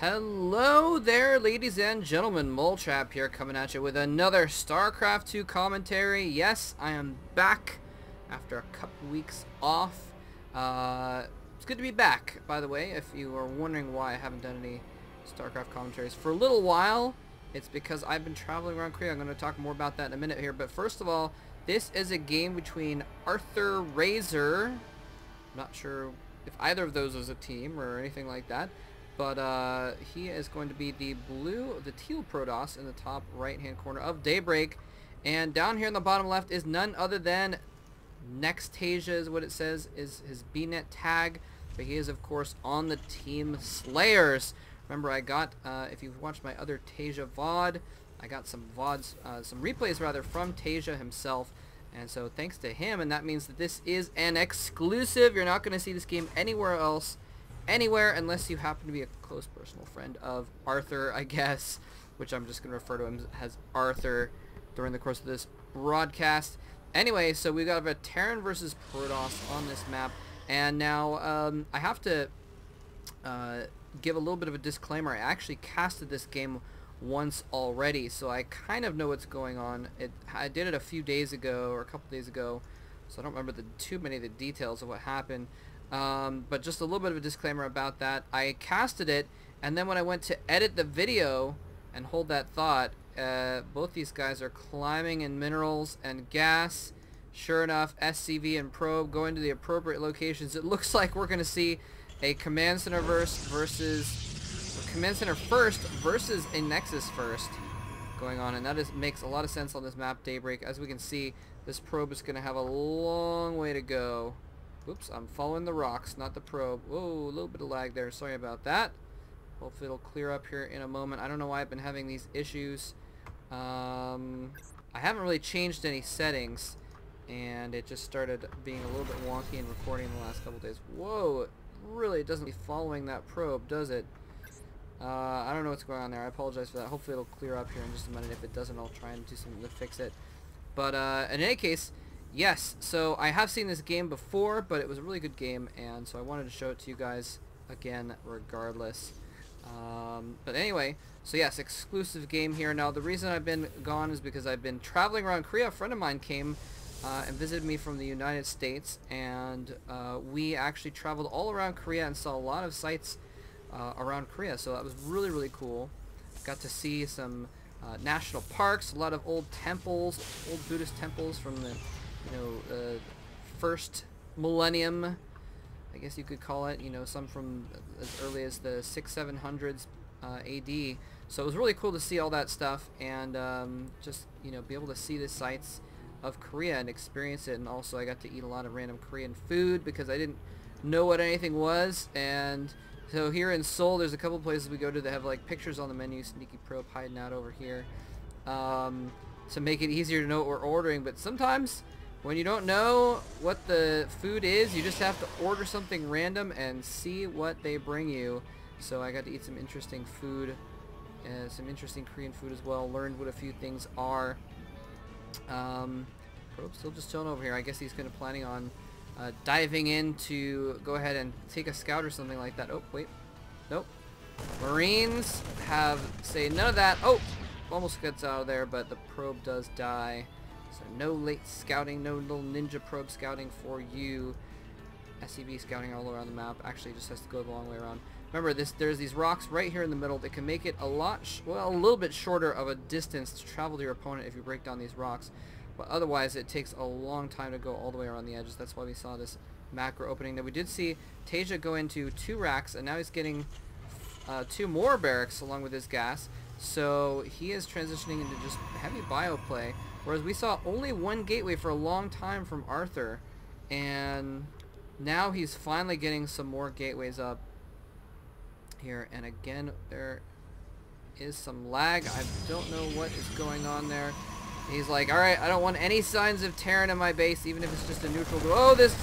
Hello there, ladies and gentlemen. Moletrap here, coming at you with another StarCraft 2 commentary. Yes, I am back after a couple weeks off. It's good to be back, by the way, if you are wondering why I haven't done any StarCraft commentaries for a little while. It's because I've been traveling around Korea. I'm going to talk more about that in a minute here. But first of all, this is a game between ArthurRAZER. I'm not sure if either of those is a team or anything like that. But he is going to be the teal Protoss in the top right-hand corner of Daybreak. And down here in the bottom left is none other than Taeja is what it says, is his BNet tag. But he is, of course, on the team SlayerS. Remember, I got, if you've watched my other Taeja VOD, I got some VODs, some replays rather, from Taeja himself. And so thanks to him, and that means that this is an exclusive. You're not going to see this game anywhere else. Anywhere, unless you happen to be a close personal friend of Arthur, I guess, which I'm just going to refer to him as Arthur during the course of this broadcast. Anyway, so we got a Terran versus Protoss on this map, and now I have to give a little bit of a disclaimer. I actually casted this game once already, so I kind of know what's going on. I did it a few days ago, or a couple days ago, so I don't remember too many of the details of what happened. But just a little bit of a disclaimer about that. I casted it, and then when I went to edit the video and hold that thought, both these guys are climbing in minerals and gas. Sure enough, SCV and probe go into the appropriate locations. It looks like we're going to see a command center command center first versus a nexus first going on, and that makes a lot of sense on this map, Daybreak. As we can see, this probe is going to have a long way to go. Oops, I'm following the rocks, not the probe. Whoa, a little bit of lag there. Sorry about that. Hopefully it'll clear up here in a moment. I don't know why I've been having these issues. I haven't really changed any settings, and it just started being a little bit wonky in recording the last couple days. Whoa, it really doesn't be following that probe, does it? I don't know what's going on there. I apologize for that. Hopefully it'll clear up here in just a minute. If it doesn't, I'll try and do something to fix it. But in any case, yes, so I have seen this game before, but it was a really good game, and so I wanted to show it to you guys again regardless. But anyway, so yes, exclusive game here. Now, the reason I've been gone is because I've been traveling around Korea. A friend of mine came and visited me from the United States, and we actually traveled all around Korea and saw a lot of sites around Korea, so that was really, really cool. Got to see some national parks, a lot of old temples, old Buddhist temples from the first millennium, I guess you could call it, some from as early as the 600s, 700s AD. So it was really cool to see all that stuff, and just, be able to see the sights of Korea and experience it. And also I got to eat a lot of random Korean food because I didn't know what anything was. And so here in Seoul, there's a couple places we go to that have like pictures on the menu. Sneaky probe hiding out over here to make it easier to know what we're ordering. But sometimes when you don't know what the food is, you just have to order something random and see what they bring you. So I got to eat some interesting food, some interesting Korean food as well. Learned what a few things are. Probe's still just chilling over here. I guess he's kind of planning on diving in to go ahead and take a scout or something like that. Oh, wait. Nope. Marines say none of that. Oh, almost gets out of there, but the probe does die. So no late scouting, no little ninja probe scouting for you. SCV scouting all around the map. Actually, it just has to go the long way around. Remember, there's these rocks right here in the middle that can make it a little bit shorter of a distance to travel to your opponent if you break down these rocks. But otherwise, it takes a long time to go all the way around the edges. That's why we saw this macro opening. Now, we did see Taeja go into 2 racks, and now he's getting 2 more barracks along with his gas. So he is transitioning into just heavy bio play. Whereas we saw only 1 gateway for a long time from Arthur, and now he's finally getting some more gateways up here. And again, there is some lag. I don't know what is going on there. He's like, alright, I don't want any signs of Terran in my base, even if it's just a neutral. Oh, this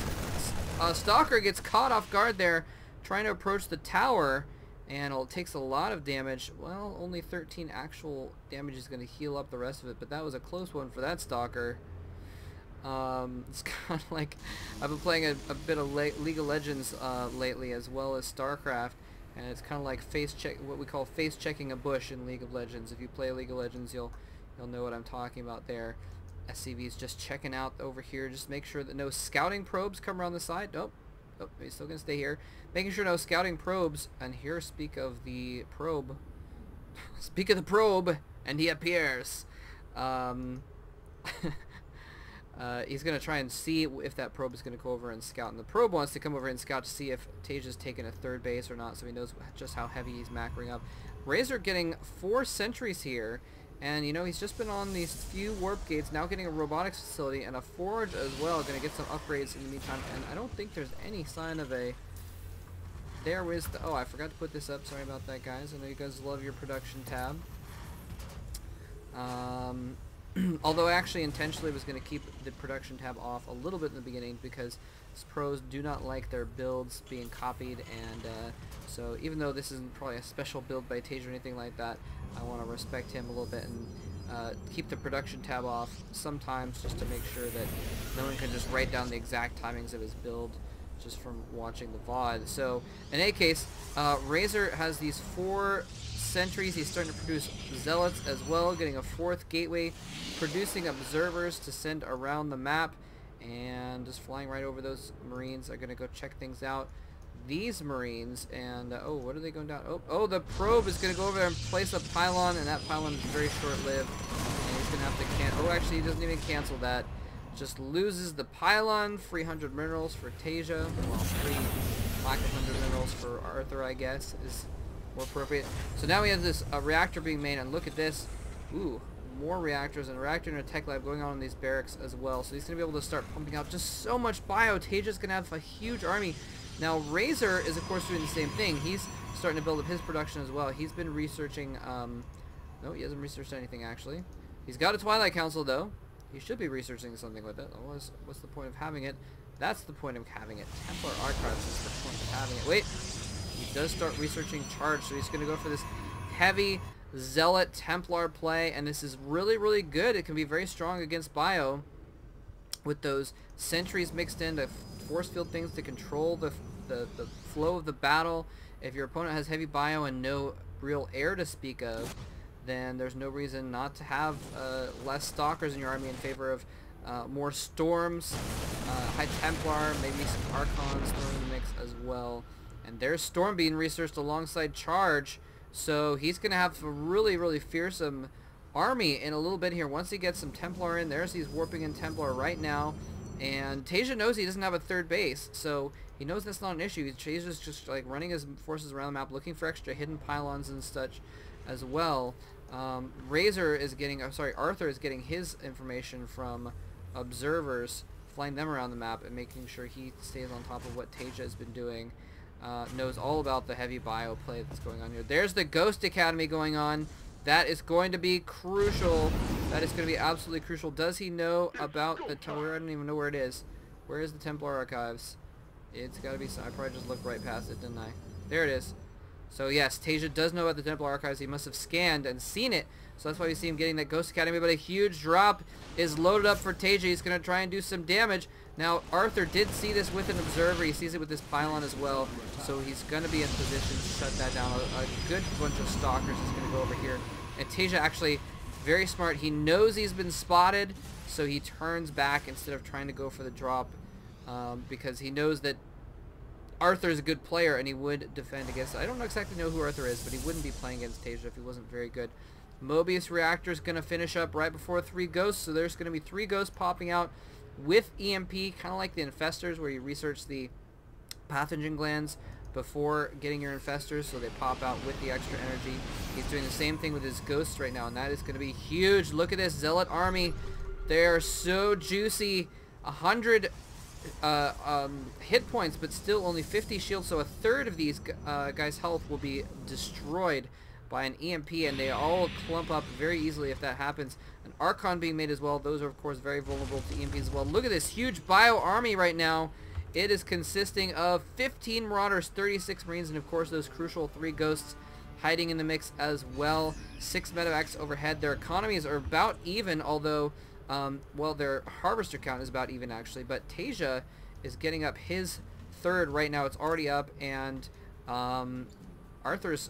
stalker gets caught off guard there, trying to approach the tower. And it takes a lot of damage. Well, only 13 actual damage is going to heal up the rest of it, but that was a close one for that stalker. It's kind of like I've been playing a bit of League of Legends lately, as well as Starcraft, And it's kind of like what we call face checking a bush in League of Legends. If you play League of Legends, you'll know what I'm talking about there. SCV is just checking out over here. Just make sure that no scouting probes come around the side. Nope. Oh, he's still gonna stay here. Making sure no scouting probes. And here, speak of the probe. Speak of the probe, and he appears. He's going to try and see if that probe is going to go over and scout. And the probe wants to come over and scout to see if Taeja's taken a third base or not, so he knows just how heavy he's macroing up. Razor getting 4 sentries here. And, you know, he's just been on these few warp gates, now getting a robotics facility and a forge as well. Going to get some upgrades in the meantime. And I don't think there's any sign of a... There is the... Oh, I forgot to put this up. Sorry about that, guys. I know you guys love your production tab. Although I actually intentionally was going to keep the production tab off a little bit in the beginning because pros do not like their builds being copied, and so even though this isn't probably a special build by Taeja or anything like that, I want to respect him a little bit and keep the production tab off sometimes just to make sure that no one can just write down the exact timings of his build just from watching the VOD. So in any case, Razor has these 4 sentries. He's starting to produce zealots as well, getting a 4th gateway, producing observers to send around the map, and just flying right over those marines. Are going to go check things out. These marines, and oh, what are they going down? Oh, the probe is going to go over there and place a pylon, and that pylon is very short-lived, and he's going to have to cancel. Oh, actually, he doesn't even cancel that. Just loses the pylon. 300 minerals for Taeja. Well, 3 lack of 100 minerals for Arthur, I guess, is more appropriate. So now we have this reactor being made, and look at this. Ooh, more reactors, and a reactor in a tech lab going on in these barracks as well. So he's going to be able to start pumping out just so much bio. Taeja's going to have a huge army. Now Razor is of course doing the same thing. He's starting to build up his production as well. He's been researching, no, he hasn't researched anything actually. He's got a Twilight Council though. He should be researching something with it. Otherwise, what's the point of having it? That's the point of having it. Templar Archives is the point of having it. Wait. He does start researching charge, so he's going to go for this heavy Zealot Templar play, and this is really, really good. It can be very strong against bio with those sentries mixed in to force field things to control the flow of the battle. If your opponent has heavy bio and no real air to speak of, then there's no reason not to have less Stalkers in your army in favor of more Storms, High Templar, maybe some Archons thrown in the mix as well. And there's Storm being researched alongside Charge, so he's going to have a really, really fearsome army in a little bit here. Once he gets some Templar in, he's warping in Templar right now. And Taeja knows he doesn't have a third base, so he knows that's not an issue. Taeja's just like running his forces around the map, looking for extra hidden pylons and such as well. Arthur is getting his information from observers, flying them around the map and making sure he stays on top of what Taeja has been doing. Knows all about the heavy bio play that's going on here. There's the Ghost Academy going on. That is going to be crucial. That is going to be absolutely crucial. Does he know about the Templar? I don't even know where it is. Where is the Templar Archives? It's got to be some... I probably just looked right past it, didn't I? There it is. So yes, Taeja does know about the Templar Archives. He must have scanned and seen it. So that's why we see him getting that Ghost Academy. But a huge drop is loaded up for Taeja. He's going to try and do some damage. Now, Arthur did see this with an observer. He sees it with this pylon as well. So he's going to be in position to shut that down. A good bunch of Stalkers is going to go over here. And Taeja actually, very smart. He knows he's been spotted. So he turns back instead of trying to go for the drop. Because he knows that Arthur is a good player and he would defend against it. I don't exactly know who Arthur is, but he wouldn't be playing against Taeja if he wasn't very good. Mobius Reactor is going to finish up right before 3 Ghosts. So there's going to be 3 Ghosts popping out with EMP, kind of like the Infestors, where you research the pathogen glands before getting your Infestors, so they pop out with the extra energy. He's doing the same thing with his Ghosts right now, and that is going to be huge. Look at this Zealot army. They are so juicy. 100 hit points, but still only 50 shields, so a third of these guys' health will be destroyed by an EMP, and they all clump up very easily if that happens. An Archon being made as well. Those are, of course, very vulnerable to EMPs as well. Look at this huge bio army right now. It is consisting of 15 Marauders, 36 Marines, and, of course, those crucial 3 Ghosts hiding in the mix as well. 6 medevacs overhead. Their economies are about even, although, well, their Harvester count is about even, actually. But Taeja is getting up his third right now. It's already up, and Arthur's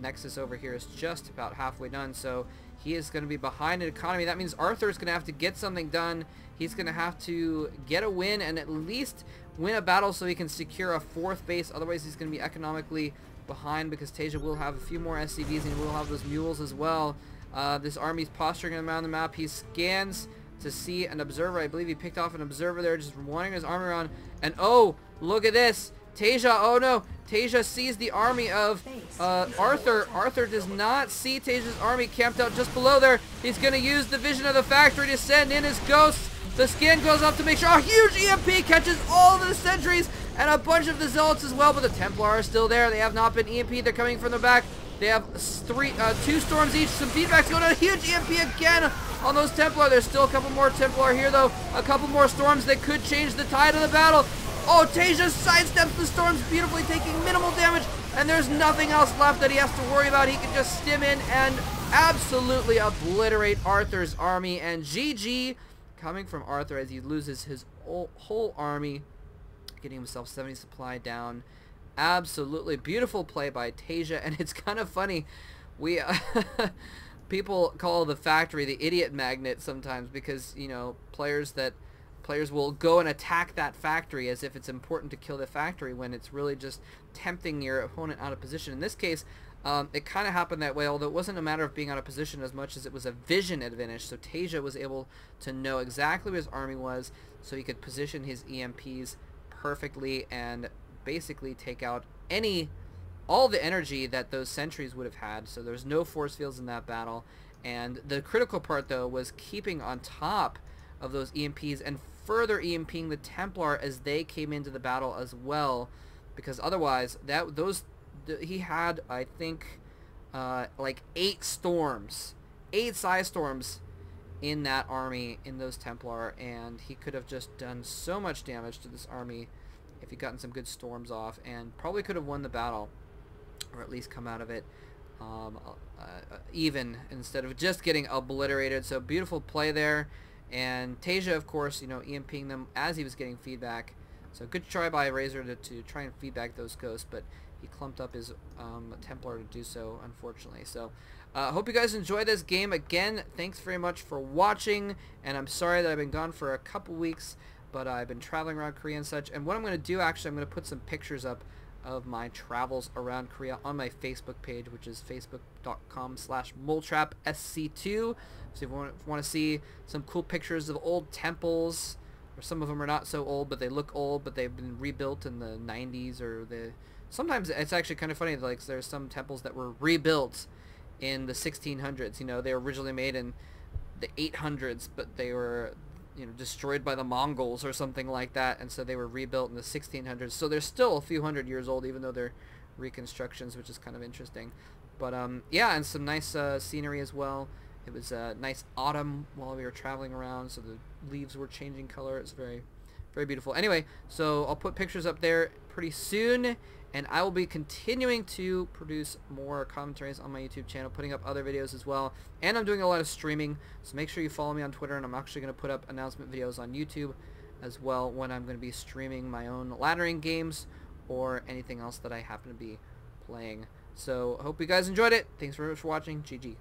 Nexus over here is just about halfway done, so he is going to be behind in economy. That means Arthur's going to have to get something done. He's going to have to get a win and at least win a battle so he can secure a 4th base. Otherwise, he's going to be economically behind because Taeja will have a few more SCVs and he will have those mules as well. This army's posturing him around the map. He scans to see an observer. I believe he picked off an observer there, just wandering his army around. And oh, look at this. Taeja, oh no. Taeja sees the army of Arthur. Arthur does not see Taeja's army camped out just below there. He's going to use the vision of the factory to send in his ghosts. The scan goes up to make sure a huge EMP catches all of the sentries and a bunch of the zealots as well, but the Templar are still there. They have not been EMP'd. They're coming from the back. They have 2 storms each. Some feedback's going on. A huge EMP again on those Templar. There's still a couple more Templar here, though. A couple more storms that could change the tide of the battle. Oh, Taeja sidesteps the storms beautifully, taking minimal damage, and there's nothing else left that he has to worry about. He can just stim in and absolutely obliterate Arthur's army, and GG coming from Arthur as he loses his whole army, getting himself 70 supply down. Absolutely beautiful play by Taeja, and it's kind of funny. We people call the factory the idiot magnet sometimes because, you know, players will go and attack that factory as if it's important to kill the factory when it's really just tempting your opponent out of position. In this case, it kind of happened that way, although it wasn't a matter of being out of position as much as it was a vision advantage. So Taeja was able to know exactly where his army was, so he could position his EMPs perfectly and basically take out all the energy that those sentries would have had. So there's no force fields in that battle, and the critical part though was keeping on top of those EMPs and further EMPing the Templar as they came into the battle as well, because otherwise he had, I think, like 8 storms, 8 psi storms in that army, in those Templar, and he could have just done so much damage to this army if he'd gotten some good storms off, and probably could have won the battle, or at least come out of it even, instead of just getting obliterated. So beautiful play there. And Taeja, of course, you know, EMPing them as he was getting feedback. So good try by Razor to try and feedback those ghosts, but he clumped up his Templar to do so, unfortunately. So hope you guys enjoy this game. Again, thanks very much for watching, and I'm sorry that I've been gone for a couple weeks, but I've been traveling around Korea and such. And what I'm going to do, actually, I'm going to put some pictures up of my travels around Korea on my Facebook page, which is facebook.com/moletrapsc2. So if you want to see some cool pictures of old temples, or some of them are not so old, but they look old, but they've been rebuilt in the 90s, or sometimes it's actually kind of funny, like there's some temples that were rebuilt in the 1600s. You know, they were originally made in the 800s, but they were, you know, destroyed by the Mongols or something like that, and so they were rebuilt in the 1600s. So they're still a few hundred years old, even though they're reconstructions, which is kind of interesting. But yeah, and some nice scenery as well. It was a nice autumn while we were traveling around, so the leaves were changing color. It's very, very beautiful. Anyway, so I'll put pictures up there pretty soon, and I will be continuing to produce more commentaries on my YouTube channel, putting up other videos as well. And I'm doing a lot of streaming, so make sure you follow me on Twitter, and I'm actually going to put up announcement videos on YouTube as well when I'm going to be streaming my own laddering games or anything else that I happen to be playing. So I hope you guys enjoyed it. Thanks very much for watching. GG.